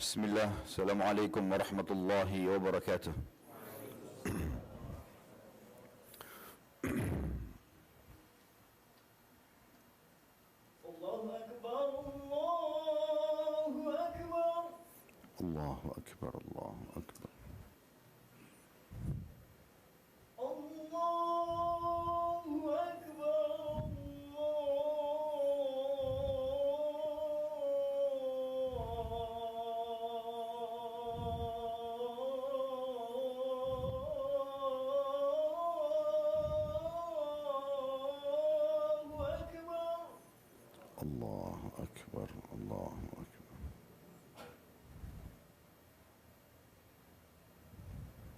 Bismillah, Assalamualaikum warahmatullahi wabarakatuh. Allahu Akbar, Allahu Akbar. Allahu Akbar, Allahu Akbar. Allahu Akbar, Allahu Akbar, Allahu Akbar.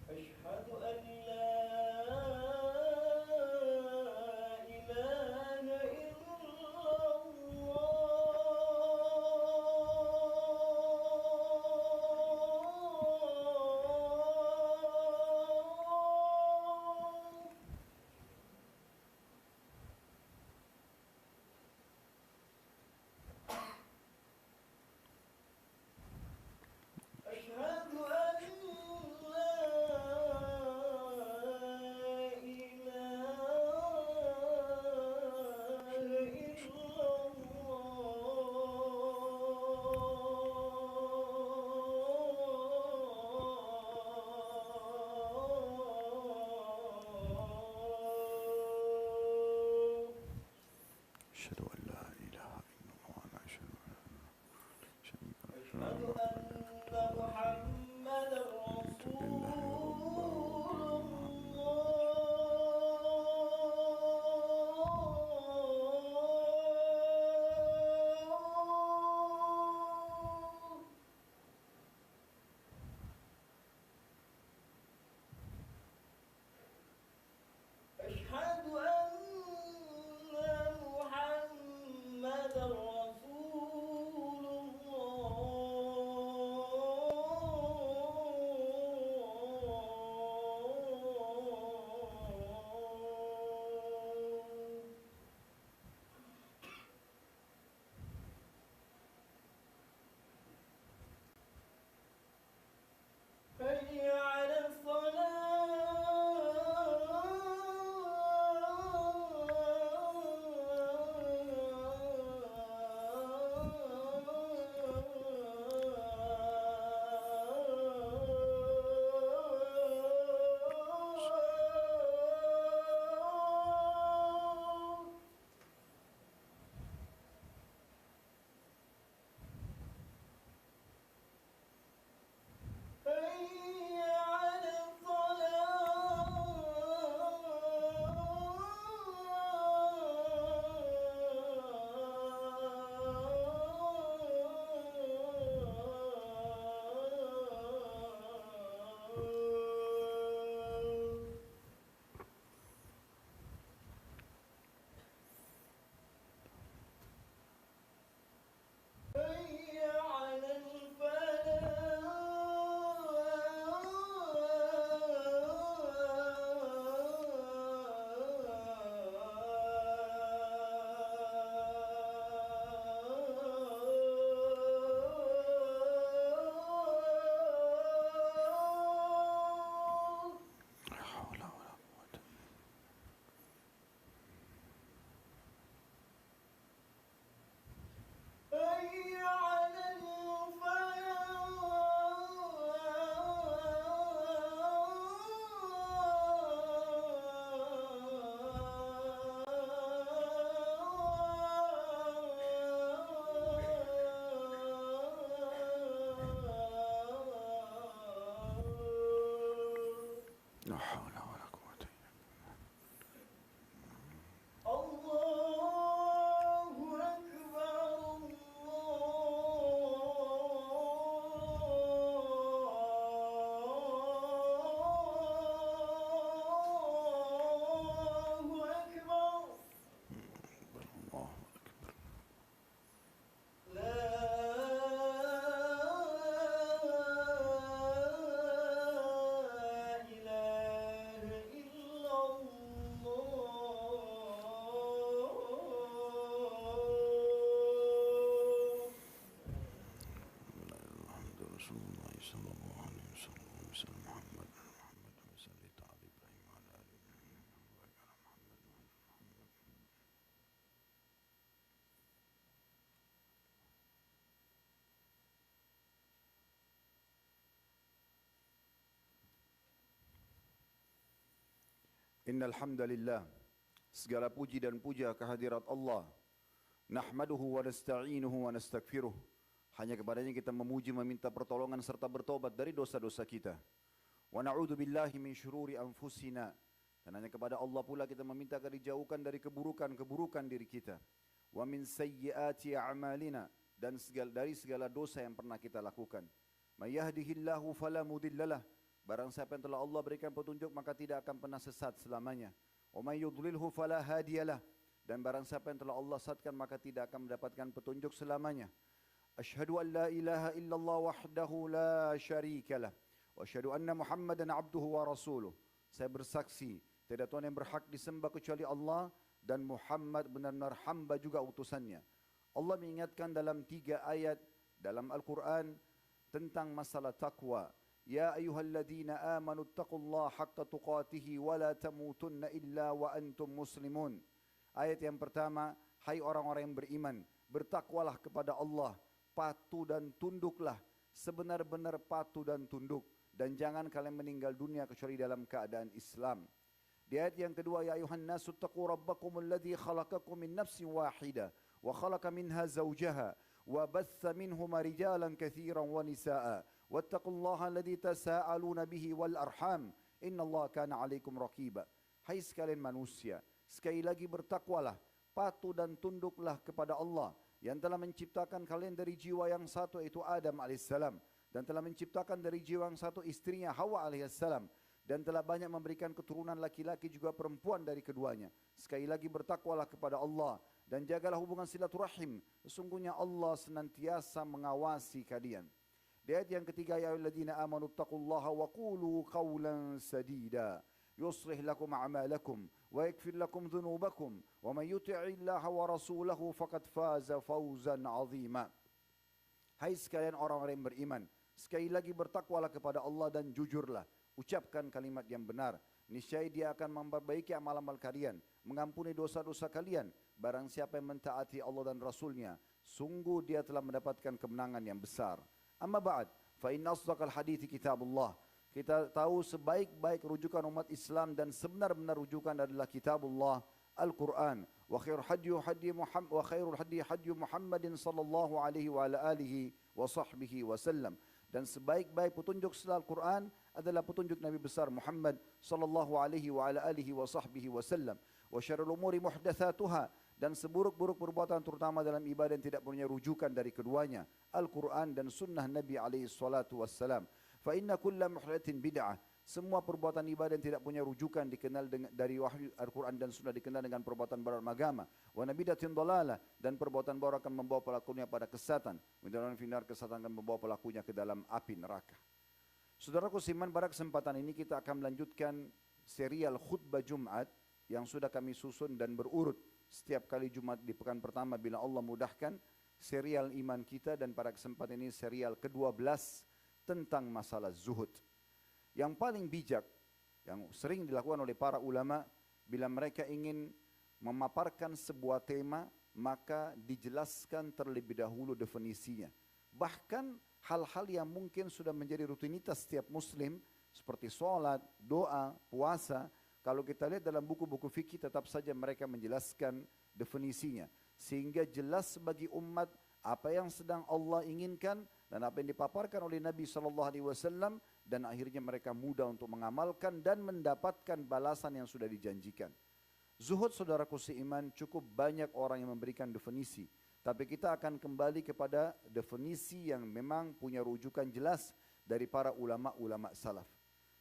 أشهد أن لا إله إلا الله. أشهد أن لا إله إلا الله. أشهد أن لا إله إلا الله وأنا أشهد أن لا شريك له. أشهد أن محمدا رسول الله. أشهد أن محمدا رسول الله. Innal hamdalillah, segala puji dan puja kehadirat Allah. Nahmaduhu wa nasta'inuhu wa nastaghfiruh. Hanya kepadanya kita memuji, meminta pertolongan serta bertobat dari dosa-dosa kita. Wa na'udzu billahi min syururi anfusina. Dan hanya kepada Allah pula kita meminta agar dijauhkan dari keburukan-keburukan diri kita. Wa min sayyiati a'malina, dan dari segala dosa yang pernah kita lakukan. May yahdihillahu fala mudhillalah. Barang siapa yang telah Allah berikan petunjuk maka tidak akan pernah sesat selamanya. Wa may yudlilhu fala hadiyalah. Dan barang siapa yang telah Allah sesatkan maka tidak akan mendapatkan petunjuk selamanya. Asyhadu an la ilaha illallah wahdahu la syarikalah. Wa asyhadu anna Muhammadan abduhu wa rasuluh. Saya bersaksi tidak Tuhan yang berhak disembah kecuali Allah, dan Muhammad benar-benar hamba juga utusannya. Allah mengingatkan dalam 3 ayat dalam Al-Quran tentang masalah taqwa. Ya ayyuhalladzina amanu taqullaha haqqa tuqatihi wa la tamutunna illa wa antum muslimun. Ayat yang pertama, hai orang-orang yang beriman, bertakwalah kepada Allah, patuh dan tunduklah, sebenar-benar patuh dan tunduk, dan jangan kalian meninggal dunia kecuali dalam keadaan Islam. Di ayat yang kedua, ya ayuhan nasu taqu rabbakum alladhi khalaqakum min nafsin wahidah wa khalaqa minha zawjaha wa batha minhuma rijalan katsiran wa nisaa wattaqullaha alladhi tasaaluna bihi wal arham innallaha kana 'alaikum raqiba. Hai sekalian manusia, sekali lagi bertakwalah, patuh dan tunduklah kepada Allah yang telah menciptakan kalian dari jiwa yang satu, yaitu Adam alaihissalam, dan telah menciptakan dari jiwa yang satu istrinya Hawa alaihissalam, dan telah banyak memberikan keturunan laki-laki juga perempuan dari keduanya. Sekali lagi bertakwalah kepada Allah dan jagalah hubungan silaturahim. Sesungguhnya Allah senantiasa mengawasi kalian. Di ayat yang ketiga, ya ayyuhalladzina amanu taqullaha wa qulu qawlan sadida yuslih lakum a'malakum wa yaghfir lakum dhunubakum wa man yuti'illaha wa rasulahu faqad faza fawzan 'azima. Hai sekalian orang-orang yang beriman, sekali lagi bertakwalah kepada Allah dan jujurlah. Ucapkan kalimat yang benar. Niscaya Dia akan memperbaiki amal-amal kalian, mengampuni dosa-dosa kalian. Barang siapa yang mentaati Allah dan Rasulnya, sungguh dia telah mendapatkan kemenangan yang besar. Amma ba'd, fa inna asdaqal hadithi kitabullah. Kita tahu sebaik-baik rujukan umat Islam dan sebenar-benar rujukan adalah kitabullah, Al-Quran. Wa khairul hadi Muhammadin sallallahu alaihi wa ala alihi wa sahbihi wa sallam. Dan sebaik-baik petunjuk setelah Al-Quran adalah petunjuk Nabi besar Muhammad sallallahu alaihi wa ala alihi wa sahbihi wasallam. Wa syarrul umuri muhdatsatuha, dan seburuk-buruk perbuatan terutama dalam ibadah yang tidak punya rujukan dari keduanya, Al-Quran dan sunnah Nabi alaihi salatu wassalam. Fa inna kulla muhdatsin bid'ah. Semua perbuatan ibadah yang tidak punya rujukan dikenal dari wahyu Al-Quran dan sunnah dikenal dengan perbuatan baru agama. Wa nabidatin dalalah, dan perbuatan baru akan membawa pelakunya pada kesesatan. Mendalam finar, kesesatan akan membawa pelakunya ke dalam api neraka. Saudaraku seiman, pada kesempatan ini kita akan melanjutkan serial khutbah Jumat yang sudah kami susun dan berurut setiap kali Jumat di pekan pertama bila Allah mudahkan, serial iman kita, dan pada kesempatan ini serial ke-12 tentang masalah zuhud. Yang paling bijak, yang sering dilakukan oleh para ulama, bila mereka ingin memaparkan sebuah tema, maka dijelaskan terlebih dahulu definisinya. Bahkan hal-hal yang mungkin sudah menjadi rutinitas setiap muslim, seperti sholat, doa, puasa, kalau kita lihat dalam buku-buku fikih tetap saja mereka menjelaskan definisinya. Sehingga jelas bagi umat apa yang sedang Allah inginkan dan apa yang dipaparkan oleh Nabi SAW, dan akhirnya mereka mudah untuk mengamalkan dan mendapatkan balasan yang sudah dijanjikan. Zuhud, saudaraku seiman, cukup banyak orang yang memberikan definisi, tapi kita akan kembali kepada definisi yang memang punya rujukan jelas dari para ulama-ulama salaf.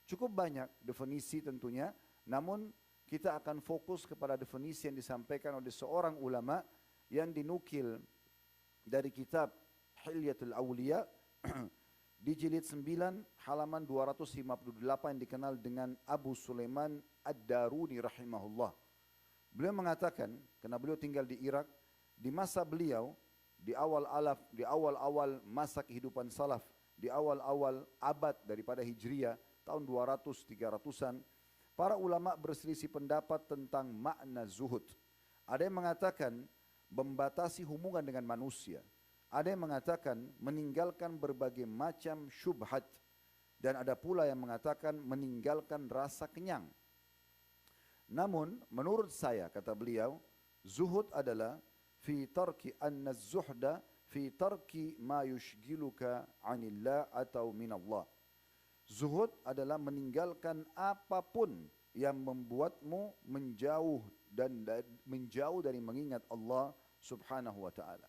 Cukup banyak definisi tentunya, namun kita akan fokus kepada definisi yang disampaikan oleh seorang ulama yang dinukil dari kitab Hilyatul Awliya di jilid 9 halaman 258 yang dikenal dengan Abu Sulaiman Ad-Daruni rahimahullah. Beliau mengatakan, karena beliau tinggal di Irak, di masa beliau, di awal-awal masa kehidupan salaf, di awal-awal abad daripada Hijriah, tahun 200-300-an, para ulama berselisih pendapat tentang makna zuhud. Ada yang mengatakan membatasi hubungan dengan manusia. Ada yang mengatakan meninggalkan berbagai macam syubhat. Dan ada pula yang mengatakan meninggalkan rasa kenyang. Namun menurut saya, kata beliau, zuhud adalah fi tarki anna zuhda fi tarki ma yushgiluka anillah atau minallah. Zuhud adalah meninggalkan apapun yang membuatmu menjauh dari mengingat Allah Subhanahu wa taala.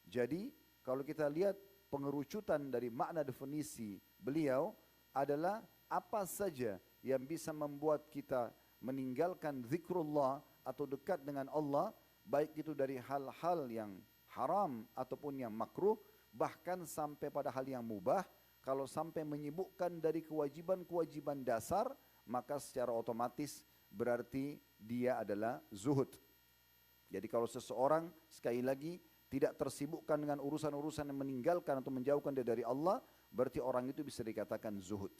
Jadi, kalau kita lihat pengerucutan dari makna definisi beliau adalah apa saja yang bisa membuat kita meninggalkan zikrullah atau dekat dengan Allah, baik itu dari hal-hal yang haram ataupun yang makruh, bahkan sampai pada hal yang mubah. Kalau sampai menyibukkan dari kewajiban-kewajiban dasar, maka secara otomatis berarti dia adalah zuhud. Jadi kalau seseorang sekali lagi tidak tersibukkan dengan urusan-urusan yang meninggalkan atau menjauhkan dia dari Allah, berarti orang itu bisa dikatakan zuhud.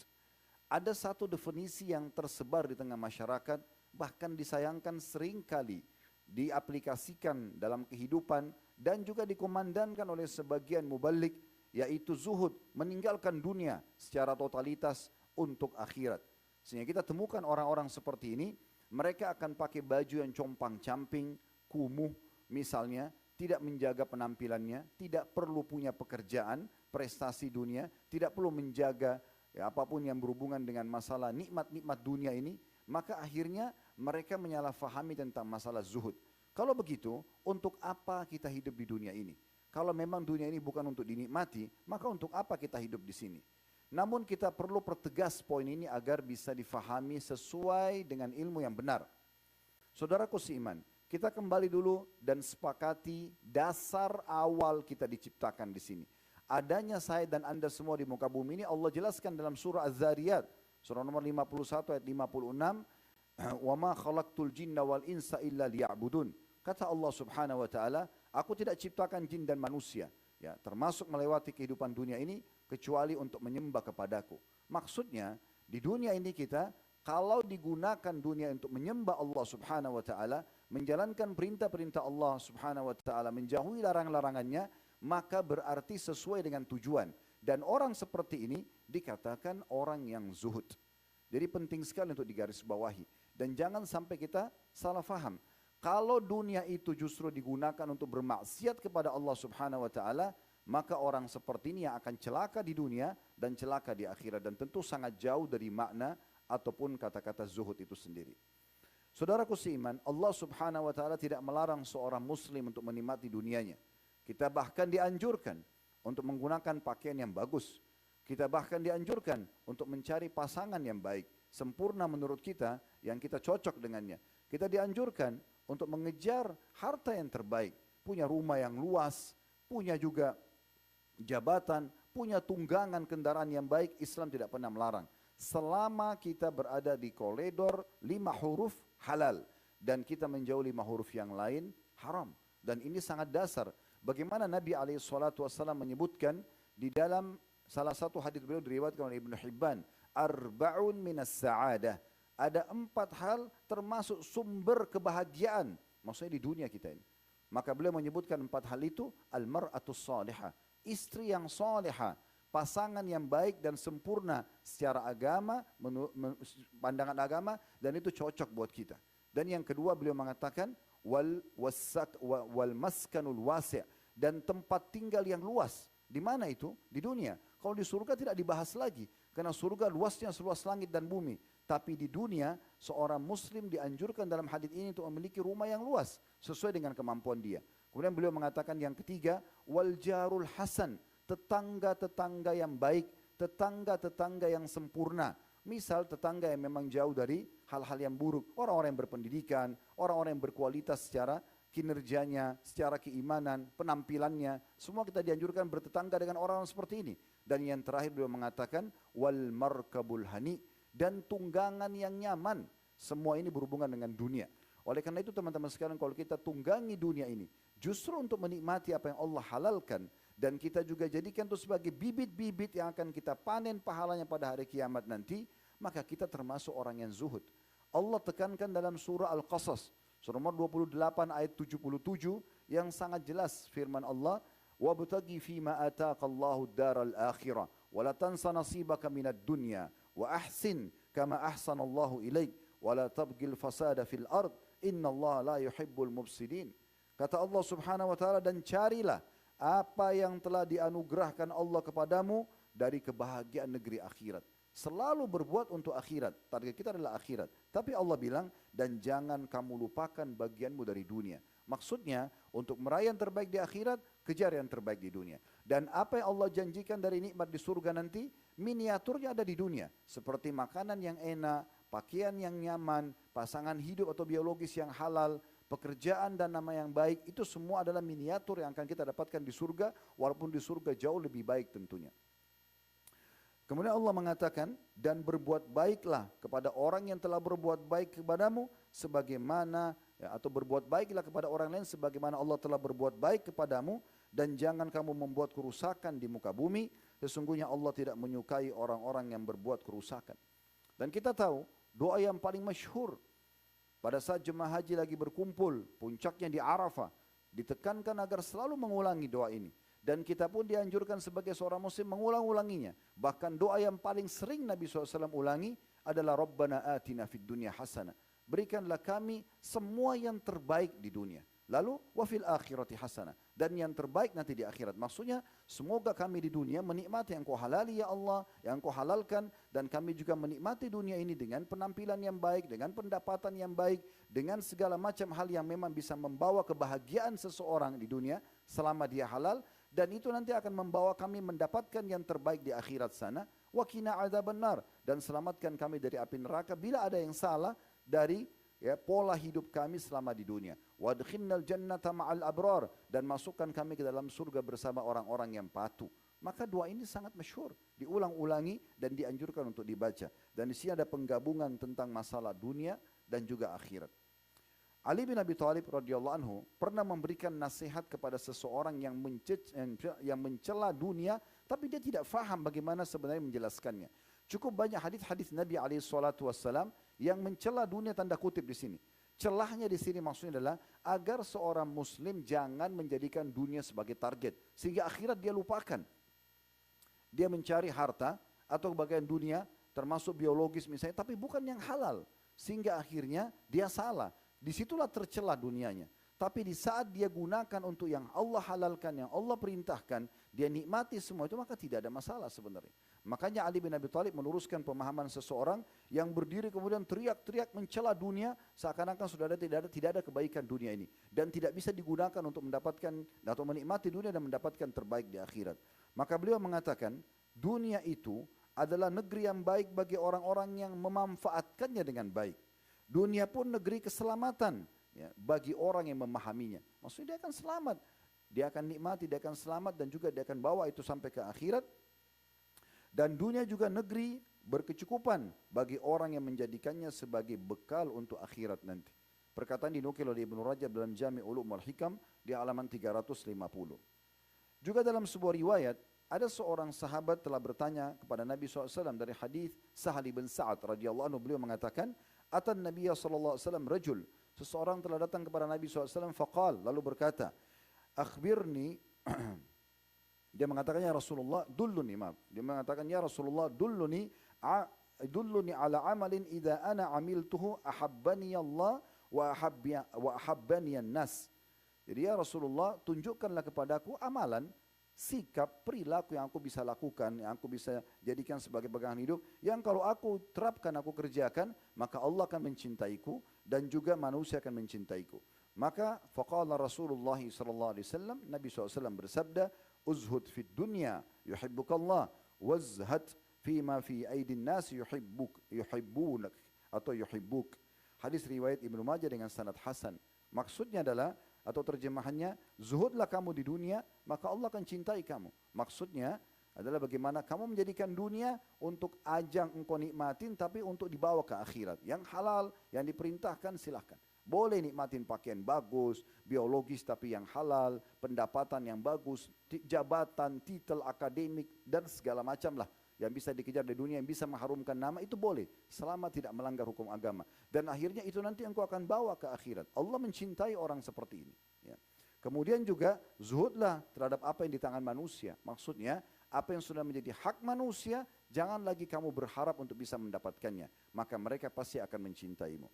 Ada satu definisi yang tersebar di tengah masyarakat, bahkan disayangkan seringkali diaplikasikan dalam kehidupan dan juga dikumandangkan oleh sebagian mubalik, yaitu zuhud, meninggalkan dunia secara totalitas untuk akhirat. Sehingga kita temukan orang-orang seperti ini, mereka akan pakai baju yang compang-camping, kumuh misalnya, tidak menjaga penampilannya, tidak perlu punya pekerjaan, prestasi dunia, tidak perlu menjaga apapun yang berhubungan dengan masalah nikmat-nikmat dunia ini, maka akhirnya mereka menyalahfahami tentang masalah zuhud. Kalau begitu, untuk apa kita hidup di dunia ini? Kalau memang dunia ini bukan untuk dinikmati, maka untuk apa kita hidup di sini? Namun kita perlu pertegas poin ini agar bisa difahami sesuai dengan ilmu yang benar. Saudaraku seiman, kita kembali dulu dan sepakati dasar awal kita diciptakan di sini. Adanya saya dan anda semua di muka bumi ini Allah jelaskan dalam surah Az-Zariyat, surah nomor 51 ayat 56, "Wa ma khalaqtul jinna wal insa illa liya'budun." Kata Allah Subhanahu wa taala, aku tidak ciptakan jin dan manusia, ya, termasuk melewati kehidupan dunia ini kecuali untuk menyembah kepadaku. Maksudnya, di dunia ini kita kalau digunakan dunia untuk menyembah Allah Subhanahu wa taala, menjalankan perintah-perintah Allah Subhanahu wa taala, menjauhi larang-larangannya, maka berarti sesuai dengan tujuan. Dan orang seperti ini dikatakan orang yang zuhud. Jadi penting sekali untuk digarisbawahi. Dan jangan sampai kita salah faham. Kalau dunia itu justru digunakan untuk bermaksiat kepada Allah Subhanahu wa taala, maka orang seperti ini yang akan celaka di dunia dan celaka di akhirat, dan tentu sangat jauh dari makna ataupun kata-kata zuhud itu sendiri. Saudaraku seiman, Allah Subhanahu wa taala tidak melarang seorang muslim untuk menikmati dunianya. Kita bahkan dianjurkan untuk menggunakan pakaian yang bagus. Kita bahkan dianjurkan untuk mencari pasangan yang baik, sempurna menurut kita, yang kita cocok dengannya. Kita dianjurkan untuk mengejar harta yang terbaik, punya rumah yang luas, punya juga jabatan, punya tunggangan kendaraan yang baik. Islam tidak pernah melarang. Selama kita berada di koridor 5 huruf halal dan kita menjauh 5 huruf yang lain haram. Dan ini sangat dasar. Bagaimana Nabi SAW menyebutkan di dalam salah satu hadis beliau diriwayatkan oleh Ibnu Hibban, arba'un minas sa'adah. Ada 4 hal termasuk sumber kebahagiaan, maksudnya di dunia kita ini. Maka beliau menyebutkan 4 hal itu, al-mar'atus salihah, istri yang salihah, pasangan yang baik dan sempurna secara agama, pandangan agama, dan itu cocok buat kita. Dan yang kedua beliau mengatakan wal maskanul wasi', dan tempat tinggal yang luas. Di mana itu? Di dunia. Kalau di surga tidak dibahas lagi, karena surga luasnya seluas langit dan bumi. Tapi di dunia seorang muslim dianjurkan dalam hadis ini untuk memiliki rumah yang luas sesuai dengan kemampuan dia. Kemudian beliau mengatakan yang ketiga, wal jarul hasan, tetangga-tetangga yang baik, tetangga-tetangga yang sempurna. Misal tetangga yang memang jauh dari hal-hal yang buruk, orang-orang yang berpendidikan, orang-orang yang berkualitas secara kinerjanya, secara keimanan, penampilannya, semua kita dianjurkan bertetangga dengan orang-orang seperti ini. Dan yang terakhir beliau mengatakan wal markabul hani, dan tunggangan yang nyaman. Semua ini berhubungan dengan dunia. Oleh karena itu teman-teman sekalian, kalau kita tunggangi dunia ini justru untuk menikmati apa yang Allah halalkan, dan kita juga jadikan itu sebagai bibit-bibit yang akan kita panen pahalanya pada hari kiamat nanti, maka kita termasuk orang yang zuhud. Allah tekankan dalam surah Al-Qasas, surah nomor 28 ayat 77, yang sangat jelas firman Allah, wabtaghi fima ataqallahu ad-daral akhirah wa la tansa nasibaka minad dunya wa ahsin kama ahsanallahu ilaik wa la tabghil fasada fil ard innallaha la yuhibbul mufsidin. Kata Allah Subhanahu wa taala, dan carilah apa yang telah dianugerahkan Allah kepadamu dari kebahagiaan negeri akhirat. Selalu berbuat untuk akhirat. Target kita adalah akhirat. Tapi Allah bilang, dan jangan kamu lupakan bagianmu dari dunia. Maksudnya, untuk meraih yang terbaik di akhirat, kejar yang terbaik di dunia. Dan apa yang Allah janjikan dari nikmat di surga nanti, miniaturnya ada di dunia. Seperti makanan yang enak, pakaian yang nyaman, pasangan hidup atau biologis yang halal, pekerjaan dan nama yang baik, itu semua adalah miniatur yang akan kita dapatkan di surga, walaupun di surga jauh lebih baik tentunya. Kemudian Allah mengatakan, dan berbuat baiklah kepada orang yang telah berbuat baik kepadamu sebagaimana, atau berbuat baiklah kepada orang lain sebagaimana Allah telah berbuat baik kepadamu, dan jangan kamu membuat kerusakan di muka bumi, sesungguhnya Allah tidak menyukai orang-orang yang berbuat kerusakan. Dan kita tahu doa yang paling masyhur pada saat jemaah haji lagi berkumpul, puncaknya di Arafah, ditekankan agar selalu mengulangi doa ini. Dan kita pun dianjurkan sebagai seorang muslim mengulang-ulanginya. Bahkan doa yang paling sering Nabi SAW ulangi adalah Rabbana atina fid dunya hasanah. Berikanlah kami semua yang terbaik di dunia. Lalu wafil akhirati hasanah. Dan yang terbaik nanti di akhirat. Maksudnya semoga kami di dunia menikmati yang kau halali ya Allah, yang kau halalkan. Dan kami juga menikmati dunia ini dengan penampilan yang baik, dengan pendapatan yang baik, dengan segala macam hal yang memang bisa membawa kebahagiaan seseorang di dunia selama dia halal. Dan itu nanti akan membawa kami mendapatkan yang terbaik di akhirat sana. Wa qina adzabannar, dan selamatkan kami dari api neraka bila ada yang salah dari pola hidup kami selama di dunia. Wa adkhilnal jannata ma'al abrar, dan masukkan kami ke dalam surga bersama orang-orang yang patuh. Maka doa ini sangat masyhur, diulang-ulangi dan dianjurkan untuk dibaca. Dan di sini ada penggabungan tentang masalah dunia dan juga akhirat. Ali bin Abi Thalib radhiyallahu anhu pernah memberikan nasihat kepada seseorang yang mencela dunia, tapi dia tidak faham bagaimana sebenarnya menjelaskannya. Cukup banyak hadis-hadis Nabi SAW yang mencela dunia, tanda kutip di sini. Celahnya di sini maksudnya adalah agar seorang muslim jangan menjadikan dunia sebagai target, sehingga akhirat dia lupakan. Dia mencari harta atau bagian dunia, termasuk biologis misalnya, tapi bukan yang halal, sehingga akhirnya dia salah. Disitulah tercela dunianya. Tapi di saat dia gunakan untuk yang Allah halalkan, yang Allah perintahkan, dia nikmati semua itu, maka tidak ada masalah sebenarnya. Makanya Ali bin Abi Thalib meluruskan pemahaman seseorang yang berdiri kemudian teriak-teriak mencela dunia, seakan-akan sudah tidak ada kebaikan dunia ini. Dan tidak bisa digunakan untuk mendapatkan atau menikmati dunia dan mendapatkan terbaik di akhirat. Maka beliau mengatakan, dunia itu adalah negeri yang baik bagi orang-orang yang memanfaatkannya dengan baik. Dunia pun negeri keselamatan ya, bagi orang yang memahaminya. Maksudnya dia akan selamat, dia akan nikmati, dia akan selamat, dan juga dia akan bawa itu sampai ke akhirat. Dan dunia juga negeri berkecukupan bagi orang yang menjadikannya sebagai bekal untuk akhirat nanti. Perkataan dinukil oleh Ibnu Rajab dalam Jami' Ulum wal Hikam di halaman 350. Juga dalam sebuah riwayat, ada seorang sahabat telah bertanya kepada Nabi SAW dari hadis Sahal bin Sa'ad radhiyallahu anhu, beliau mengatakan, Atan Nabiya sallallahu alaihi wasallam rajul, seseorang telah datang kepada Nabi SAW, faqal, lalu berkata, akhbirni, dia mengatakan ya Rasulullah, dulluni, maaf, dia mengatakan ya Rasulullah, dulluni ala amalin idza ana amiltuhu ahabbani Allah wa ahabbani an-nas. Jadi ya Rasulullah, tunjukkanlah kepadaku amalan, sikap, perilaku yang aku bisa lakukan, yang aku bisa jadikan sebagai pegangan hidup, yang kalau aku terapkan, aku kerjakan, maka Allah akan mencintaiku dan juga manusia akan mencintaiku. Maka faqala Rasulullah sallallahu alaihi wasallam, Nabi SAW bersabda, uzhud fid dunya yuhibbukallah, wazhad fima fi aidin nas yuhibbunak atau yuhibbuk. Hadis riwayat Ibnu Majah dengan sanad hasan. Maksudnya adalah, atau terjemahannya, zuhudlah kamu di dunia, maka Allah akan cintai kamu. Maksudnya adalah bagaimana kamu menjadikan dunia untuk ajang engkau nikmatin, tapi untuk dibawa ke akhirat. Yang halal, yang diperintahkan silahkan. Boleh nikmatin pakaian bagus, biologis tapi yang halal, pendapatan yang bagus, jabatan, titel akademik, dan segala macam lah. Yang bisa dikejar di dunia, yang bisa mengharumkan nama, itu boleh selama tidak melanggar hukum agama. Dan akhirnya itu nanti engkau akan bawa ke akhirat. Allah mencintai orang seperti ini ya. Kemudian juga zuhudlah terhadap apa yang di tangan manusia. Maksudnya apa yang sudah menjadi hak manusia Jangan lagi kamu berharap untuk bisa mendapatkannya, maka mereka pasti akan mencintaimu.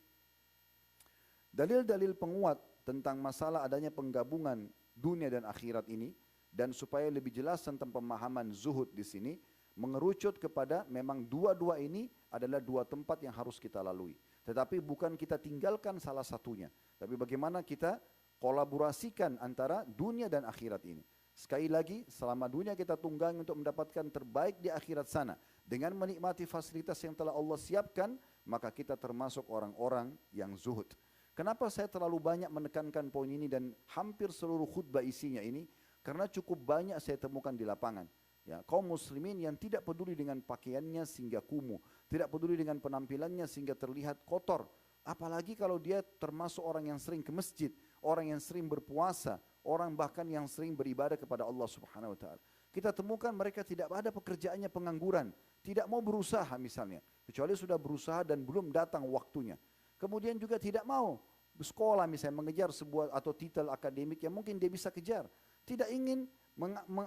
Dalil-dalil penguat tentang masalah adanya penggabungan dunia dan akhirat ini, dan supaya lebih jelas tentang pemahaman zuhud di sini, mengerucut kepada memang dua-dua ini adalah dua tempat yang harus kita lalui. Tetapi bukan kita tinggalkan salah satunya, tapi bagaimana kita kolaborasikan antara dunia dan akhirat ini. Sekali lagi, selama dunia kita tunggangi untuk mendapatkan terbaik di akhirat sana, dengan menikmati fasilitas yang telah Allah siapkan, maka kita termasuk orang-orang yang zuhud. Kenapa saya terlalu banyak menekankan poin ini dan hampir seluruh khutbah isinya ini? Karena cukup banyak saya temukan di lapangan. Ya, kaum muslimin yang tidak peduli dengan pakaiannya sehingga kumuh, tidak peduli dengan penampilannya sehingga terlihat kotor. Apalagi kalau dia termasuk orang yang sering ke masjid, orang yang sering berpuasa, orang bahkan yang sering beribadah kepada Allah Subhanahu wa taala. Kita temukan mereka tidak ada pekerjaannya pengangguran, tidak mau berusaha misalnya, kecuali sudah berusaha dan belum datang waktunya. Kemudian juga tidak mau sekolah misalnya mengejar sebuah atau titel akademik yang mungkin dia bisa kejar. Tidak ingin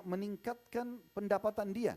meningkatkan pendapatan dia.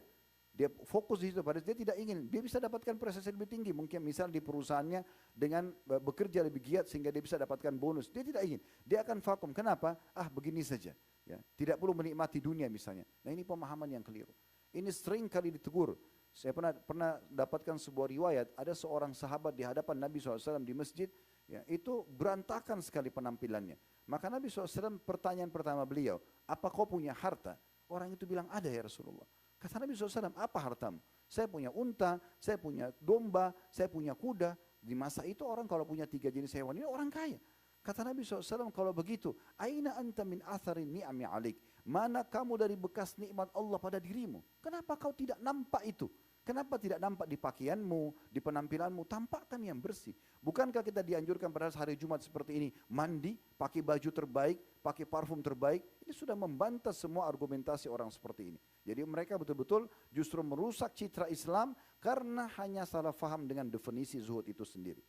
Dia fokus di situ, pada dia tidak ingin. Dia bisa dapatkan prestasi lebih tinggi. Mungkin misal di perusahaannya dengan bekerja lebih giat sehingga dia bisa dapatkan bonus. Dia tidak ingin. Dia akan vakum. Kenapa? Begini saja. Ya, tidak perlu menikmati dunia misalnya. Nah ini pemahaman yang keliru. Ini sering kali ditegur. Saya pernah dapatkan sebuah riwayat, ada seorang sahabat di hadapan Nabi SAW di masjid, ya, itu berantakan sekali penampilannya. Maka Nabi SAW pertanyaan pertama beliau, apa kau punya harta? Orang itu bilang, ada ya Rasulullah. Kata Nabi SAW, apa hartamu? Saya punya unta, saya punya domba, saya punya kuda. Di masa itu orang kalau punya 3 jenis hewan, ini orang kaya. Kata Nabi SAW, kalau begitu, aina anta min atharin ni'ami alik. Mana kamu dari bekas nikmat Allah pada dirimu? Kenapa kau tidak nampak itu? Kenapa tidak nampak di pakaianmu, di penampilanmu? Tampakkan yang bersih. Bukankah kita dianjurkan pada hari Jumat seperti ini, mandi, pakai baju terbaik, pakai parfum terbaik? Ini sudah membantah semua argumentasi orang seperti ini. Jadi mereka betul-betul justru merusak citra Islam karena hanya salah faham dengan definisi zuhud itu sendiri.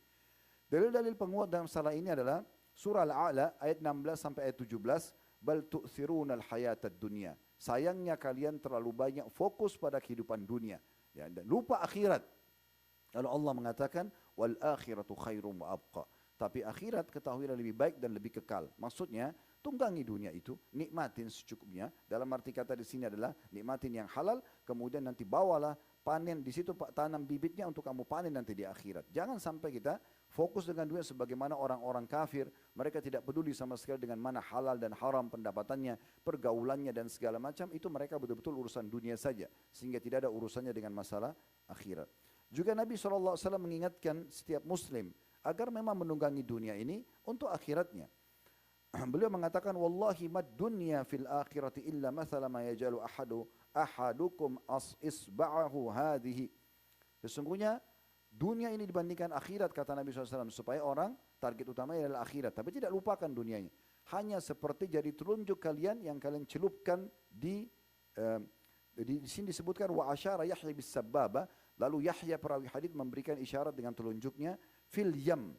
Dalil-dalil penguat dalam masalah ini adalah surah Al-A'la ayat 16 sampai ayat 17. Bal tu'thiruna al-hayatad dunya. Sayangnya kalian terlalu banyak fokus pada kehidupan dunia. Ya, dan lupa akhirat. Lalu Allah mengatakan wal akhiratu khairum wa abqa. Tapi akhirat ketahuilah lebih baik dan lebih kekal. Maksudnya tunggangi dunia itu, nikmatin secukupnya. Dalam arti kata di sini adalah nikmatin yang halal, kemudian nanti bawalah panen di situ, tanam bibitnya untuk kamu panen nanti di akhirat. Jangan sampai kita fokus dengan dunia sebagaimana orang-orang kafir. Mereka tidak peduli sama sekali dengan mana halal dan haram pendapatannya, pergaulannya dan segala macam. Itu mereka betul-betul urusan dunia saja, sehingga tidak ada urusannya dengan masalah akhirat. Juga Nabi SAW mengingatkan setiap muslim agar memang menunggangi dunia ini untuk akhiratnya. Beliau mengatakan wallahi mad dunya fil akhirati illa mathala ma yajalu ahadukum isba'ahu hadhihi. Sesungguhnya dunia ini dibandingkan akhirat, kata Nabi SAW, supaya orang target utamanya adalah akhirat, tapi tidak lupakan dunianya. Hanya seperti jari telunjuk kalian yang kalian celupkan di sini disebutkan wa asyara Yahya bis sababa, lalu Yahya perawi hadits memberikan isyarat dengan telunjuknya fil yam.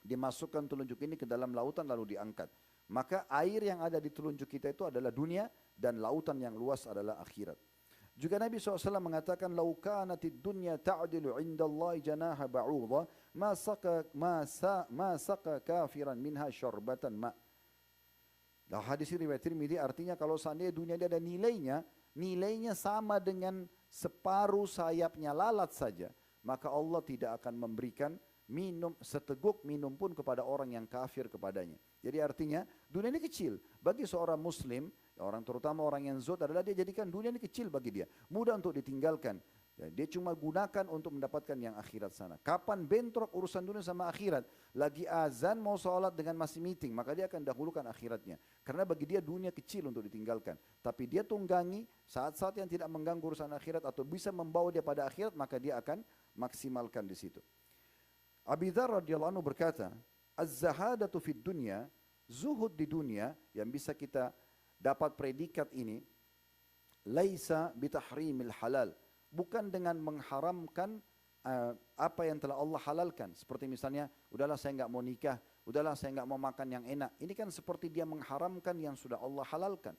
Dimasukkan telunjuk ini ke dalam lautan lalu diangkat. Maka air yang ada di telunjuk kita itu adalah dunia dan lautan yang luas adalah akhirat. Juga Nabi SAW mengatakan lau kanatid dunya ta'dilu indallahi janaha ba'udha ma saqa kafiran minha syarbatan ma. Nah, hadis riwayat Tirmidzi artinya kalau seandainya dunia ini ada nilainya sama dengan separuh sayapnya lalat saja, maka Allah tidak akan memberikan minum seteguk minum pun kepada orang yang kafir kepadanya. Jadi artinya dunia ini kecil bagi seorang muslim, orang terutama orang yang zuhud adalah dia jadikan dunia ini kecil bagi dia, mudah untuk ditinggalkan. Ya, dia cuma gunakan untuk mendapatkan yang akhirat sana. Kapan bentrok urusan dunia sama akhirat, lagi azan mau sholat dengan masih meeting, maka dia akan dahulukan akhiratnya. Karena bagi dia dunia kecil untuk ditinggalkan. Tapi dia tunggangi saat-saat yang tidak mengganggu urusan akhirat atau bisa membawa dia pada akhirat, maka dia akan maksimalkan di situ. Abi Dzar radhiyallahu anhu berkata, az-zahadatu fid dunya, zuhud di dunia yang bisa kita dapat predikat ini, laisa bitahrimil halal, bukan dengan mengharamkan apa yang telah Allah halalkan. Seperti misalnya, udahlah saya enggak mau nikah, udahlah saya enggak mau makan yang enak. Ini kan seperti dia mengharamkan yang sudah Allah halalkan.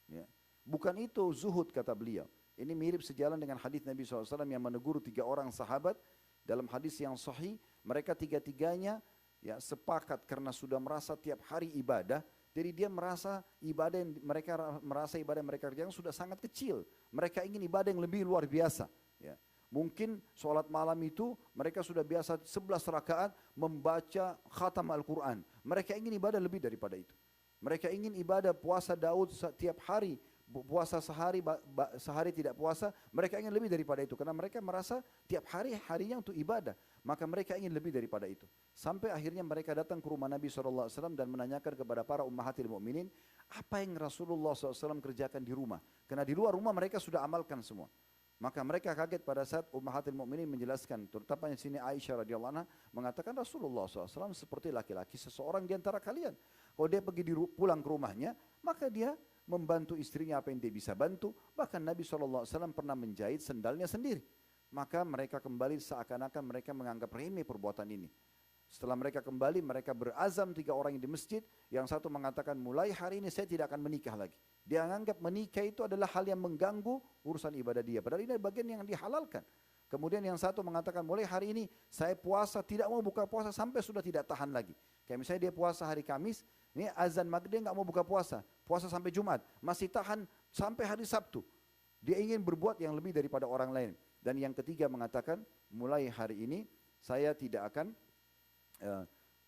Ya. Bukan itu zuhud kata beliau. Ini mirip sejalan dengan hadis Nabi SAW yang menegur 3 orang sahabat. Dalam hadis yang sahih, mereka tiga-tiganya ya sepakat karena sudah merasa tiap hari ibadah. Jadi dia merasa ibadah yang mereka kerjakan sudah sangat kecil. Mereka ingin ibadah yang lebih luar biasa. Ya. Mungkin sholat malam itu mereka sudah biasa 11 rakaat membaca khatam Al-Quran. Mereka ingin ibadah lebih daripada itu. Mereka ingin ibadah puasa Daud setiap hari, puasa sehari tidak puasa, mereka ingin lebih daripada itu. Karena mereka merasa tiap hari harinya untuk ibadah. Maka mereka ingin lebih daripada itu. Sampai akhirnya mereka datang ke rumah Nabi SAW dan menanyakan kepada para ummahatil mu'minin, apa yang Rasulullah SAW kerjakan di rumah. Karena di luar rumah mereka sudah amalkan semua. Maka mereka kaget pada saat ummahatil mu'minin menjelaskan, terutama di sini Aisyah radhiyallahu anha mengatakan Rasulullah SAW seperti laki-laki seseorang di antara kalian. Kalau dia pergi pulang ke rumahnya, maka dia membantu istrinya apa yang dia bisa bantu. Bahkan Nabi SAW pernah menjahit sendalnya sendiri. Maka mereka kembali seakan-akan mereka menganggap remeh perbuatan ini. Setelah mereka kembali, mereka berazam 3 orang yang di masjid. Yang satu mengatakan, mulai hari ini saya tidak akan menikah lagi. Dia menganggap menikah itu adalah hal yang mengganggu urusan ibadah dia. Padahal ini bagian yang dihalalkan. Kemudian yang satu mengatakan, mulai hari ini saya puasa, tidak mau buka puasa sampai sudah tidak tahan lagi. Kayak misalnya dia puasa hari Kamis, ini azan maghrib dia nggak mau buka puasa. Puasa sampai Jumat, masih tahan sampai hari Sabtu. Dia ingin berbuat yang lebih daripada orang lain. Dan yang ketiga mengatakan, mulai hari ini saya tidak akan,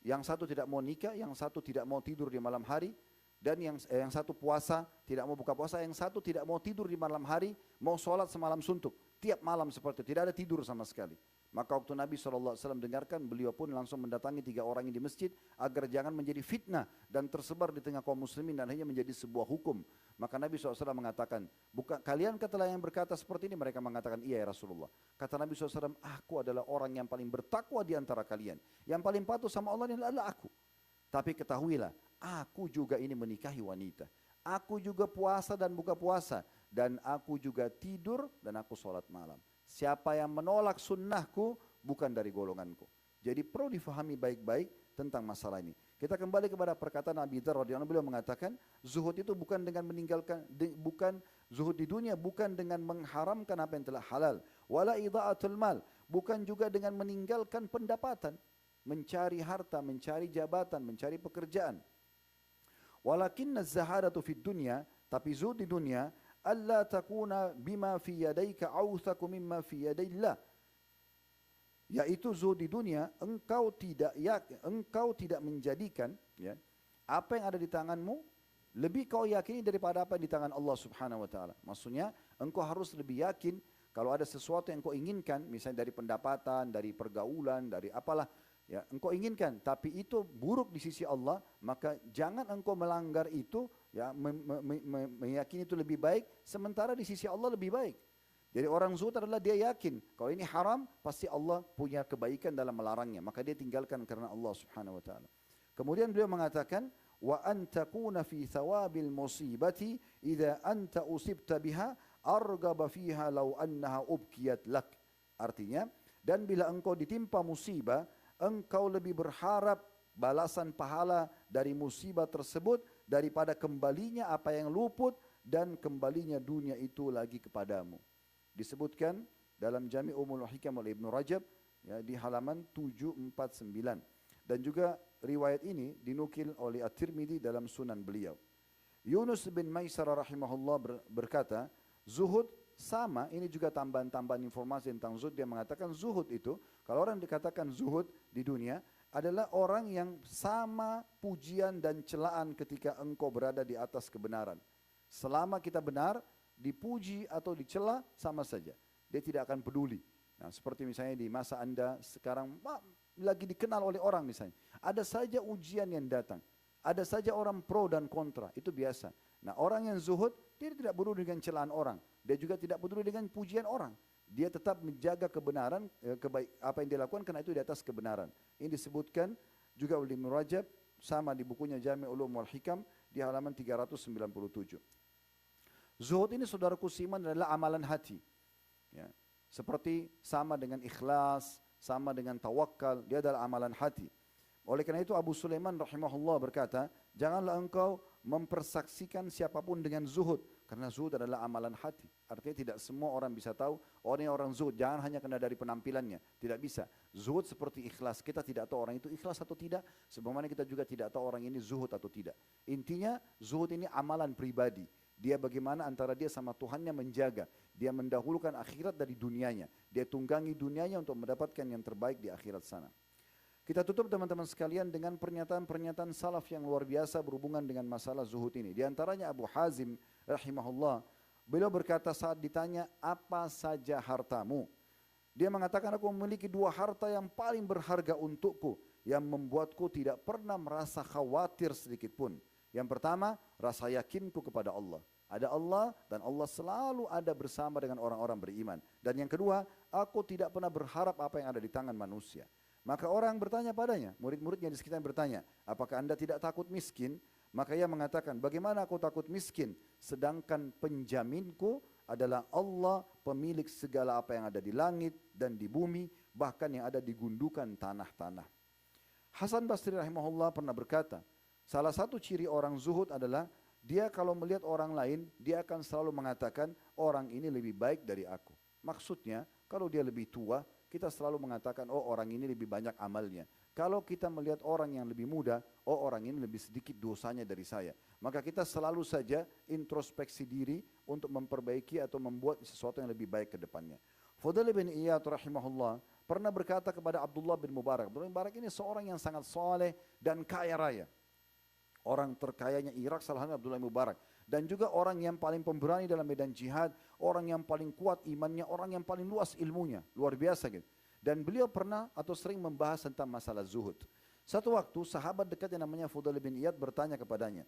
yang satu tidak mau nikah, yang satu tidak mau tidur di malam hari, dan yang satu puasa, tidak mau buka puasa, yang satu tidak mau tidur di malam hari, mau sholat semalam suntuk. Tiap malam seperti itu, tidak ada tidur sama sekali. Maka waktu Nabi SAW dengarkan, beliau pun langsung mendatangi 3 orang ini di masjid, agar jangan menjadi fitnah dan tersebar di tengah kaum muslimin dan hanya menjadi sebuah hukum. Maka Nabi SAW mengatakan, bukan kalian katalah yang berkata seperti ini? Mereka mengatakan, iya ya Rasulullah. Kata Nabi SAW, aku adalah orang yang paling bertakwa di antara kalian. Yang paling patuh sama Allah adalah aku. Tapi ketahuilah, aku juga ini menikahi wanita. Aku juga puasa dan buka puasa. Dan aku juga tidur dan aku sholat malam. Siapa yang menolak sunnahku bukan dari golonganku. Jadi perlu difahami baik-baik tentang masalah ini. Kita kembali kepada perkataan Abi Dzar radhiyallahu anhu, beliau mengatakan zuhud itu bukan dengan meninggalkan, bukan zuhud di dunia, bukan dengan mengharamkan apa yang telah halal. Wala idha'atul mal, bukan juga dengan meninggalkan pendapatan, mencari harta, mencari jabatan, mencari pekerjaan. Walakinna az-zahadatu fid dunya, tapi zuhud di dunia, alla takuna bima fi yadayka awthaku mimma fi yadillah. Yaitu zuhud di dunia, engkau tidak menjadikan ya, apa yang ada di tanganmu lebih kau yakini daripada apa yang di tangan Allah Subhanahu wa taala. Maksudnya engkau harus lebih yakin kalau ada sesuatu yang kau inginkan, misalnya dari pendapatan, dari pergaulan, dari apalah ya, engkau inginkan, tapi itu buruk di sisi Allah, maka jangan engkau melanggar itu, ya, meyakini itu lebih baik, sementara di sisi Allah lebih baik. Jadi orang zuhud adalah dia yakin, kalau ini haram, pasti Allah punya kebaikan dalam melarangnya, maka dia tinggalkan karena Allah Subhanahu wa taala. Kemudian beliau mengatakan, wa an takuna fi thawabil musibati idza anta usibta biha argaba fiha law annaha ubkiyat lak. Artinya, dan bila engkau ditimpa musibah, engkau lebih berharap balasan pahala dari musibah tersebut daripada kembalinya apa yang luput dan kembalinya dunia itu lagi kepadamu. Disebutkan dalam Jami' Ulumul Hikam oleh Ibnu Rajab ya, di halaman 749. Dan juga riwayat ini dinukil oleh At-Tirmidzi dalam Sunan beliau. Yunus bin Maisarah rahimahullah berkata, zuhud sama, ini juga tambahan-tambahan informasi tentang zuhud. Dia mengatakan zuhud itu, kalau orang dikatakan zuhud di dunia, adalah orang yang sama pujian dan celaan ketika engkau berada di atas kebenaran. Selama kita benar, dipuji atau dicela sama saja. Dia tidak akan peduli. Nah, seperti misalnya di masa Anda sekarang lagi dikenal oleh orang misalnya. Ada saja ujian yang datang. Ada saja orang pro dan kontra, itu biasa. Nah, orang yang zuhud, dia tidak peduli dengan celaan orang. Dia juga tidak peduli dengan pujian orang. Dia tetap menjaga kebenaran, apa yang dia lakukan karena itu di atas kebenaran. Ini disebutkan juga oleh Ibnu Rajab, sama di bukunya Jami' Ulum wal Hikam di halaman 397. Zuhud ini saudaraku seiman adalah amalan hati. Ya. Seperti sama dengan ikhlas, sama dengan tawakal, dia adalah amalan hati. Oleh karena itu Abu Sulaiman rahimahullah berkata, janganlah engkau mempersaksikan siapapun dengan zuhud, Karena zuhud adalah amalan hati. Artinya tidak semua orang bisa tahu, oh ini orang zuhud. Jangan hanya kena dari penampilannya. Tidak bisa. Zuhud seperti ikhlas. Kita tidak tahu orang itu ikhlas atau tidak. Sebagaimana kita juga tidak tahu orang ini zuhud atau tidak. Intinya zuhud ini amalan pribadi. Dia bagaimana antara dia sama Tuhannya menjaga. Dia mendahulukan akhirat dari dunianya. Dia tunggangi dunianya untuk mendapatkan yang terbaik di akhirat sana. Kita tutup teman-teman sekalian dengan pernyataan-pernyataan salaf yang luar biasa berhubungan dengan masalah zuhud ini. Di antaranya Abu Hazim rahimahullah, beliau berkata saat ditanya apa saja hartamu, dia mengatakan aku memiliki dua harta yang paling berharga untukku, yang membuatku tidak pernah merasa khawatir sedikit pun. Yang pertama, rasa yakinku kepada Allah. Ada Allah dan Allah selalu ada bersama dengan orang-orang beriman. Dan yang kedua, aku tidak pernah berharap apa yang ada di tangan manusia. Maka orang bertanya padanya, murid-muridnya di sekitarnya bertanya, apakah anda tidak takut miskin? Maka ia mengatakan, bagaimana aku takut miskin? Sedangkan penjaminku adalah Allah, pemilik segala apa yang ada di langit dan di bumi, bahkan yang ada di gundukan tanah-tanah. Hasan Basri rahimahullah pernah berkata, salah satu ciri orang zuhud adalah, dia kalau melihat orang lain, dia akan selalu mengatakan, orang ini lebih baik dari aku. Maksudnya, kalau dia lebih tua, kita selalu mengatakan, oh orang ini lebih banyak amalnya. Kalau kita melihat orang yang lebih muda, oh orang ini lebih sedikit dosanya dari saya. Maka kita selalu saja introspeksi diri untuk memperbaiki atau membuat sesuatu yang lebih baik ke depannya. Fudail bin Iyad rahimahullah pernah berkata kepada Abdullah bin Mubarak. Abdullah bin Mubarak ini seorang yang sangat soleh dan kaya raya. Orang terkayanya Irak salah satunya Abdullah bin Mubarak. Dan juga orang yang paling pemberani dalam medan jihad, orang yang paling kuat imannya, orang yang paling luas ilmunya, luar biasa gitu. Dan beliau pernah atau sering membahas tentang masalah zuhud. Satu waktu sahabat dekat yang namanya Fudail bin Iyad bertanya kepadanya,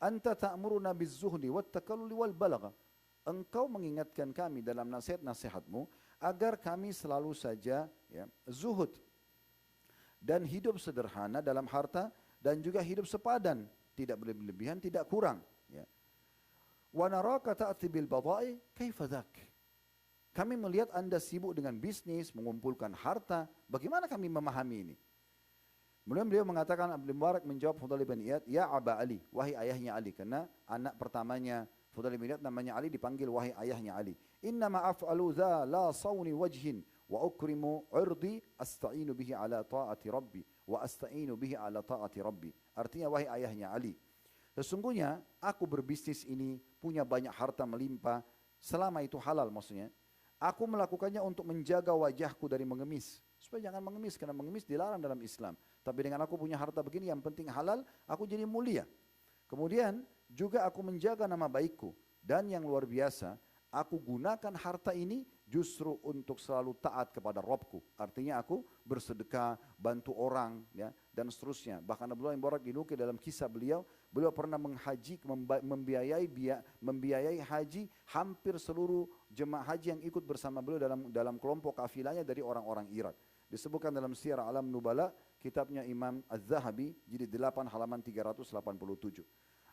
Anta ta'muruna biz-zuhdi wat-takalluli wal balagha. Engkau mengingatkan kami dalam nasihat-nasihatmu agar kami selalu saja zuhud dan hidup sederhana dalam harta dan juga hidup sepadan, tidak berlebihan, tidak kurang. Wa naraka ta'ti bil bada'i kaifa dzak. Kami melihat Anda sibuk dengan bisnis, mengumpulkan harta. Bagaimana kami memahami ini? Kemudian beliau mengatakan, Abdul Mubarak menjawab Fudail bin Iyad, ya Aba Ali, wahai ayahnya Ali. Karena anak pertamanya Fudail bin Iyad namanya Ali, dipanggil wahai ayahnya Ali. Innama af'alu dha la sawni wajhin wa ukrimu urdi asta'inu bihi ala ta'ati rabbi wa asta'inu bihi ala ta'ati rabbi. Artinya wahai ayahnya Ali, sesungguhnya aku berbisnis ini punya banyak harta melimpah, selama itu halal maksudnya. Aku melakukannya untuk menjaga wajahku dari mengemis. Supaya jangan mengemis, karena mengemis dilarang dalam Islam. Tapi dengan aku punya harta begini, yang penting halal, aku jadi mulia. Kemudian juga aku menjaga nama baikku. Dan yang luar biasa, aku gunakan harta ini justru untuk selalu taat kepada Rabbku. Artinya aku bersedekah, bantu orang, ya, dan seterusnya. Bahkan Abdullah bin Mubarak dinukil dalam kisah beliau pernah menghaji, membiayai haji hampir seluruh jemaah haji yang ikut bersama beliau dalam kelompok kafilahnya dari orang-orang Irak. Disebutkan dalam Syiar Alam Nubala, kitabnya Imam Az-Zahabi, jilid 8 halaman 387.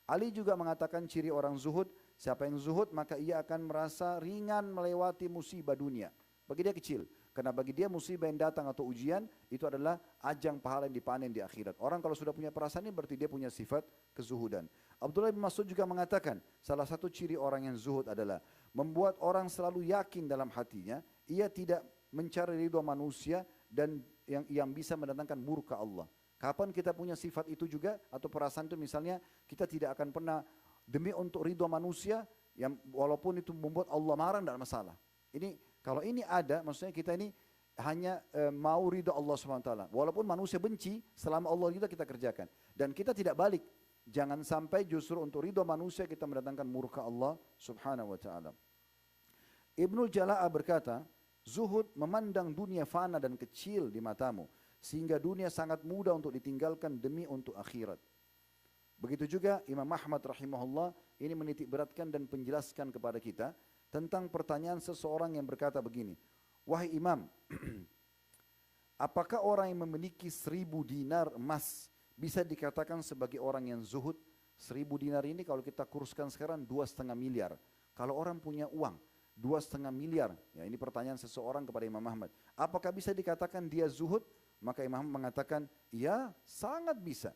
Ali juga mengatakan ciri orang zuhud, siapa yang zuhud maka ia akan merasa ringan melewati musibah dunia. Bagi dia kecil, karena bagi dia musibah yang datang atau ujian itu adalah ajang pahala yang dipanen di akhirat. Orang kalau sudah punya perasaan ini berarti dia punya sifat kezuhudan. Abdullah bin Mas'ud juga mengatakan salah satu ciri orang yang zuhud adalah membuat orang selalu yakin dalam hatinya, ia tidak mencari ridho manusia dan yang bisa mendatangkan murka Allah. Kapan kita punya sifat itu juga atau perasaan itu, misalnya kita tidak akan pernah demi untuk ridho manusia yang walaupun itu membuat Allah marah, tidak masalah. Ini kalau ini ada, maksudnya kita ini hanya mau ridho Allah SWT. Walaupun manusia benci, selama Allah ridho kita kerjakan. Dan kita tidak balik. Jangan sampai justru untuk ridho manusia kita mendatangkan murka Allah Subhanahu wa taala. Ibnul Jala'ah berkata, zuhud memandang dunia fana dan kecil di matamu, sehingga dunia sangat mudah untuk ditinggalkan demi untuk akhirat. Begitu juga Imam Ahmad rahimahullah ini menitik beratkan dan penjelaskan kepada kita tentang pertanyaan seseorang yang berkata begini, wahai Imam, apakah orang yang memiliki 1000 dinar emas bisa dikatakan sebagai orang yang zuhud? 1000 dinar ini kalau kita kurskan sekarang 2,5 miliar. Kalau orang punya uang 2,5 miliar, ya ini pertanyaan seseorang kepada Imam Ahmad, apakah bisa dikatakan dia zuhud? Maka Imam mengatakan, ya sangat bisa.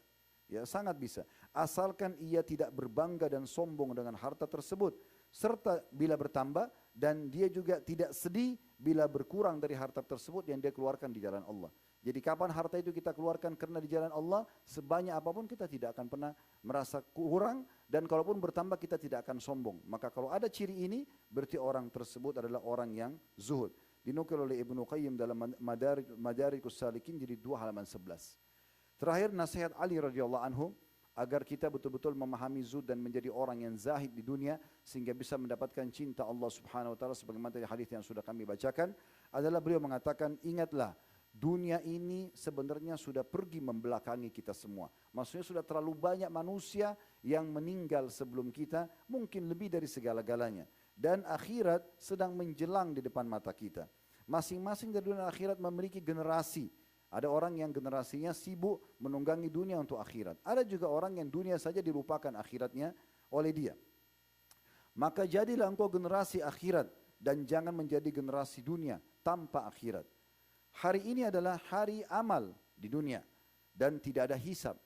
Ya sangat bisa. asalkan ia tidak berbangga dan sombong dengan harta tersebut, serta bila bertambah, dan dia juga tidak sedih bila berkurang dari harta tersebut yang dia keluarkan di jalan Allah. Jadi kapan harta itu kita keluarkan karena di jalan Allah, sebanyak apapun kita tidak akan pernah merasa kurang, dan kalaupun bertambah kita tidak akan sombong. Maka kalau ada ciri ini, berarti orang tersebut adalah orang yang zuhud. Dinukil oleh Ibnu Qayyim dalam Madarikus Salikin jadi 2 halaman 11. Terakhir nasihat Ali radhiyallahu anhu agar kita betul-betul memahami zuhud dan menjadi orang yang zahid di dunia sehingga bisa mendapatkan cinta Allah Subhanahu wa taala sebagaimana tadi hadis yang sudah kami bacakan, adalah beliau mengatakan, ingatlah dunia ini sebenarnya sudah pergi membelakangi kita semua. Maksudnya sudah terlalu banyak manusia yang meninggal sebelum kita, mungkin lebih dari segala-galanya. Dan akhirat sedang menjelang di depan mata kita. Masing-masing dari dunia akhirat memiliki generasi. Ada orang yang generasinya sibuk menunggangi dunia untuk akhirat. Ada juga orang yang dunia saja dilupakan akhiratnya oleh dia. Maka jadilah engkau generasi akhirat dan jangan menjadi generasi dunia tanpa akhirat. Hari ini adalah hari amal di dunia dan tidak ada hisab.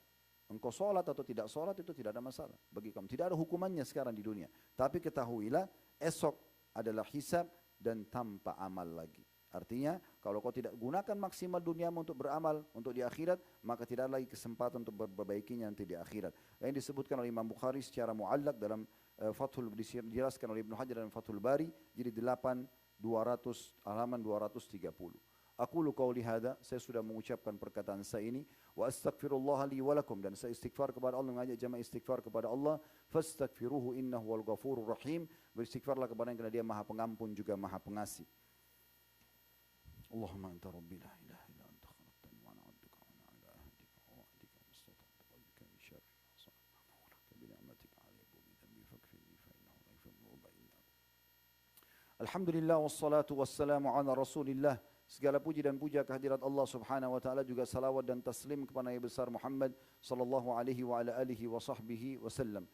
Engkau sholat atau tidak sholat itu tidak ada masalah bagi kamu. Tidak ada hukumannya sekarang di dunia. Tapi ketahuilah esok adalah hisab dan tanpa amal lagi. Artinya kalau kau tidak gunakan maksimal duniamu untuk beramal untuk di akhirat, maka tidak ada lagi kesempatan untuk memperbaikinya nanti di akhirat. Yang disebutkan oleh Imam Bukhari secara muallak dalam dijelaskan oleh Ibnu Hajar dalam Fathul Bari jadi halaman 230. Aqulu qauli hadza, saya sudah mengucapkan perkataan saya ini, wa astaghfirullah li wa lakum, dan saya istighfar kepada Allah, mengajak jamaah istighfar kepada Allah, fastaghfiruhu innahu wal ghafurur rahim, beristighfarlah kepada Dia karena Dia Maha Pengampun juga Maha Pengasih. Allahumma anta rabbi la ilaha illa anta khalaqtani wa ana 'abduka wa ana 'ala ahdika wa wa'dika mastata'tu bika min sharri ma sana'tu bi ni'matika 'alayya wa bi dhanbi faghfirli fa innahu la yaghfiru dhunuba illa anta. Alhamdulillah wassalatu wassalamu ala Rasulillah. Segala puji dan puja kehadirat Allah Subhanahu wa taala, juga salawat dan taslim kepada Nabi besar Muhammad sallallahu alaihi wa ala alihi wa sahbihi wasallam.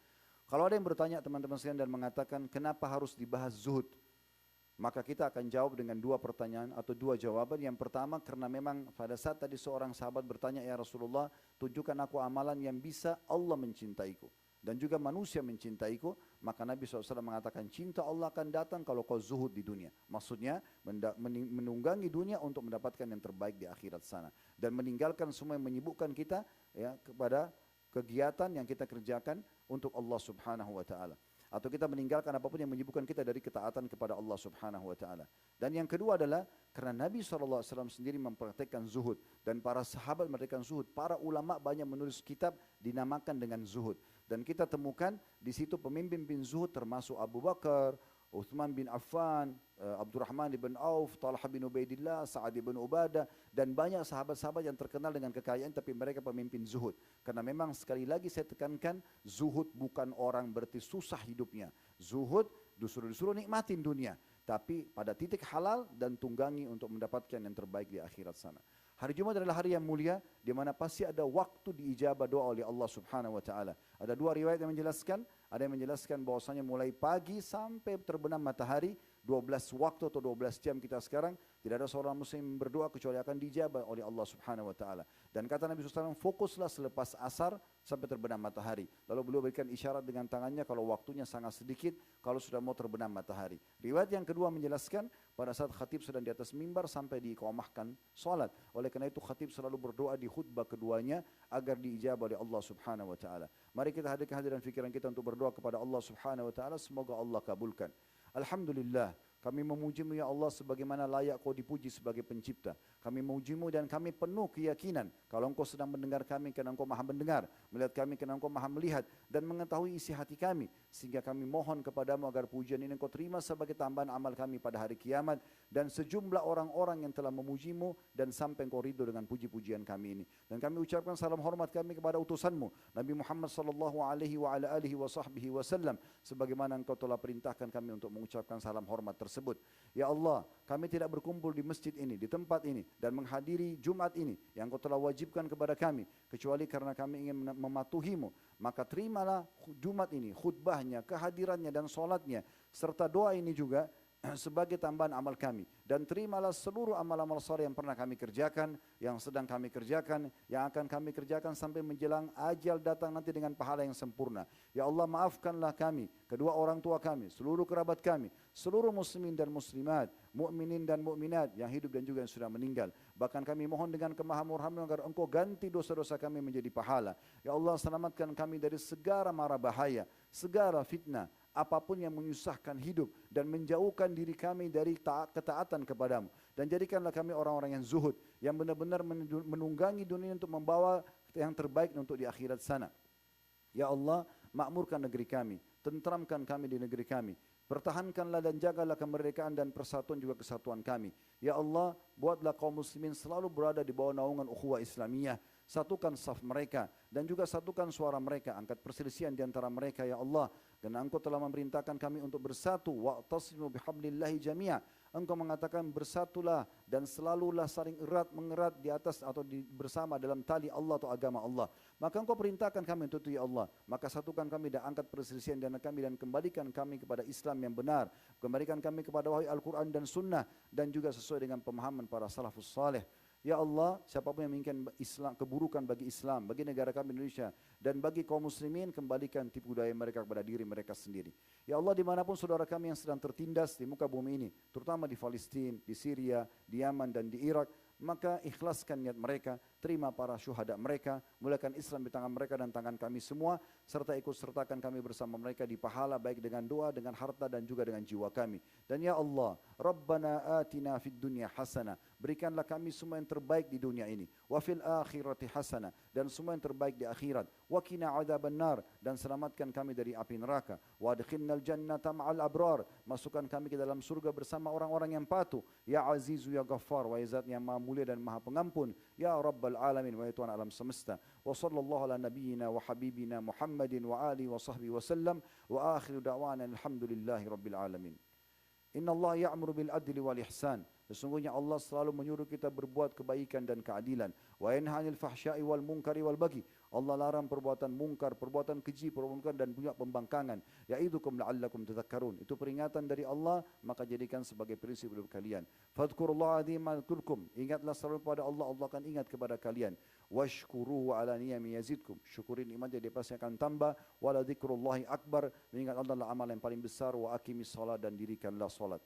Kalau ada yang bertanya teman-teman sekalian dan mengatakan kenapa harus dibahas zuhud? Maka kita akan jawab dengan 2 pertanyaan atau 2 jawaban. Yang pertama, karena memang pada saat tadi seorang sahabat bertanya, ya Rasulullah, tunjukkan aku amalan yang bisa Allah mencintaiku dan juga manusia mencintaiku. Maka Nabi SAW mengatakan cinta Allah akan datang kalau kau zuhud di dunia. Maksudnya menunggangi dunia untuk mendapatkan yang terbaik di akhirat sana. Dan meninggalkan semua yang menyibukkan kita ya, kepada kegiatan yang kita kerjakan untuk Allah Subhanahu wa ta'ala. Atau kita meninggalkan apapun yang menyibukkan kita dari ketaatan kepada Allah Subhanahu wa ta'ala. Dan yang kedua adalah karena Nabi SAW sendiri mempraktekkan zuhud dan para sahabat mempraktekkan zuhud. Para ulama banyak menulis kitab dinamakan dengan zuhud. Dan kita temukan di situ pemimpin zuhud termasuk Abu Bakar, Uthman bin Affan, Abdurrahman bin Auf, Talha bin Ubaidillah, Sa'ad bin Ubadah, dan banyak sahabat-sahabat yang terkenal dengan kekayaan tapi mereka pemimpin zuhud. Karena memang sekali lagi saya tekankan, zuhud bukan orang berarti susah hidupnya. Zuhud disuruh nikmatin dunia, tapi pada titik halal dan tunggangi untuk mendapatkan yang terbaik di akhirat sana. Hari Jumat adalah hari yang mulia di mana pasti ada waktu diijabah doa oleh Allah Subhanahu wa taala. Ada 2 riwayat yang menjelaskan, ada yang menjelaskan bahwasanya mulai pagi sampai terbenam matahari 12 waktu atau 12 jam kita sekarang tidak ada seorang muslim berdoa kecuali akan dijabah oleh Allah Subhanahu wa taala. Dan kata Nabi SAW, fokuslah selepas asar sampai terbenam matahari. Lalu beliau berikan isyarat dengan tangannya kalau waktunya sangat sedikit, kalau sudah mau terbenam matahari. Riwayat yang kedua menjelaskan pada saat khatib sedang di atas mimbar sampai diiqamahkan salat. Oleh karena itu khatib selalu berdoa di khutbah keduanya agar diijabah oleh Allah Subhanahu wa taala. Mari kita hadirkan hadiran fikiran kita untuk berdoa kepada Allah Subhanahu wa taala, semoga Allah kabulkan. Alhamdulillah, kami memuji-Mu ya Allah sebagaimana layak Kau dipuji sebagai pencipta. Kami memuji-Mu dan kami penuh keyakinan kalau Engkau sedang mendengar kami karena Engkau maha mendengar, melihat kami karena Engkau maha melihat, dan mengetahui isi hati kami. Sehingga kami mohon kepadamu agar pujian ini Engkau terima sebagai tambahan amal kami pada hari kiamat, dan sejumlah orang-orang yang telah memuji-Mu dan sampai Engkau ridho dengan puji-pujian kami ini. Dan kami ucapkan salam hormat kami kepada utusan-Mu Nabi Muhammad sallallahu alaihi wa ala alihi wa sahbihi wasallam, sebagaimana Engkau telah perintahkan kami untuk mengucapkan salam hormat tersebut. Ya Allah, kami tidak berkumpul di masjid ini, di tempat ini, dan menghadiri Jumat ini yang Kau telah wajibkan kepada kami, kecuali karena kami ingin mematuhi-Mu. Maka terimalah Jumat ini, khutbahnya, kehadirannya dan solatnya, serta doa ini juga sebagai tambahan amal kami, dan terimalah seluruh amal-amal saleh yang pernah kami kerjakan, yang sedang kami kerjakan, yang akan kami kerjakan sampai menjelang ajal datang nanti dengan pahala yang sempurna. Ya Allah, maafkanlah kami, kedua orang tua kami, seluruh kerabat kami, seluruh muslimin dan muslimat, mukminin dan mukminat yang hidup dan juga yang sudah meninggal. Bahkan kami mohon dengan kemahamurhamu agar Engkau ganti dosa-dosa kami menjadi pahala. Ya Allah, selamatkan kami dari segala mara bahaya, segala fitnah, apapun yang menyusahkan hidup, dan menjauhkan diri kami dari ketaatan kepadamu. Dan jadikanlah kami orang-orang yang zuhud, yang benar-benar menunggangi dunia untuk membawa yang terbaik untuk di akhirat sana. Ya Allah, makmurkan negeri kami, tentramkan kami di negeri kami. Pertahankanlah dan jagalah kemerdekaan dan persatuan juga kesatuan kami. Ya Allah, buatlah kaum muslimin selalu berada di bawah naungan ukhuwah Islamiyah. Satukan saf mereka dan juga satukan suara mereka, angkat perselisihan di antara mereka ya Allah. Karena Engkau telah memerintahkan kami untuk bersatu, wa'tasimu bihablillahi jami'a. Engkau mengatakan bersatulah dan selalulah saling erat mengerat di atas atau bersama dalam tali Allah atau agama Allah. Maka Engkau perintahkan kami untuk itu ya Allah. Maka satukan kami dan angkat perselisihan di antara kami, dan kembalikan kami kepada Islam yang benar. Kembalikan kami kepada wahyu Al-Quran dan Sunnah, dan juga sesuai dengan pemahaman para salafus saleh. Ya Allah, siapapun yang menginginkan Islam, keburukan bagi Islam, bagi negara kami Indonesia, dan bagi kaum muslimin, kembalikan tipu daya mereka kepada diri mereka sendiri. Ya Allah, dimanapun saudara kami yang sedang tertindas di muka bumi ini, terutama di Palestina, di Syria, di Yaman, dan di Irak, maka ikhlaskan niat mereka, terima para syuhada mereka, mulakan Islam di tangan mereka dan tangan kami semua, serta ikut sertakan kami bersama mereka di pahala, baik dengan doa, dengan harta, dan juga dengan jiwa kami. Dan ya Allah, Rabbana atina fid dunya hasanah, berikanlah kami semua yang terbaik di dunia ini, wa fil akhirati hasanah, dan semua yang terbaik di akhirat, wa qina adzabannar, dan selamatkan kami dari api neraka, wa adkhilnal jannata ma'al abrar, masukkan kami ke dalam surga bersama orang-orang yang patuh, ya azizu ya ghaffar, wa izat yang maha mulia dan maha pengampun, ya rabbal alamin, wa ya Tuhan alam semesta. Wa sallallahu ala nabiyyina wa habibina Muhammadin wa alihi wa sahbihi wa sallam, wa akhiru da'wana alhamdulillahi rabbil alamin. Inna Allah ya'muru bil adli wal ihsan. Sesungguhnya Allah selalu menyuruh kita berbuat kebaikan dan keadilan. Wa yanha 'anil fahsya'i wal munkari wal baghi. Allah larang perbuatan mungkar, perbuatan keji, perbuatan dan juga pembangkangan. Ya'idukum la'allakum tadhakkarun. Itu peringatan dari Allah, maka jadikan sebagai prinsip hidup kalian. Fadhkurullaha 'aziman yadhkurkum. Ingatlah selalu kepada Allah, Allah akan ingat kepada kalian. Washkuruhu 'ala niyami yazidkum. Syukuri nikmatnya, dia pasti akan tambah. Wala dzikrullahi akbar. Mengingat Allah adalah amal yang paling besar. Wa aqimis shalah, dan dirikanlah salat.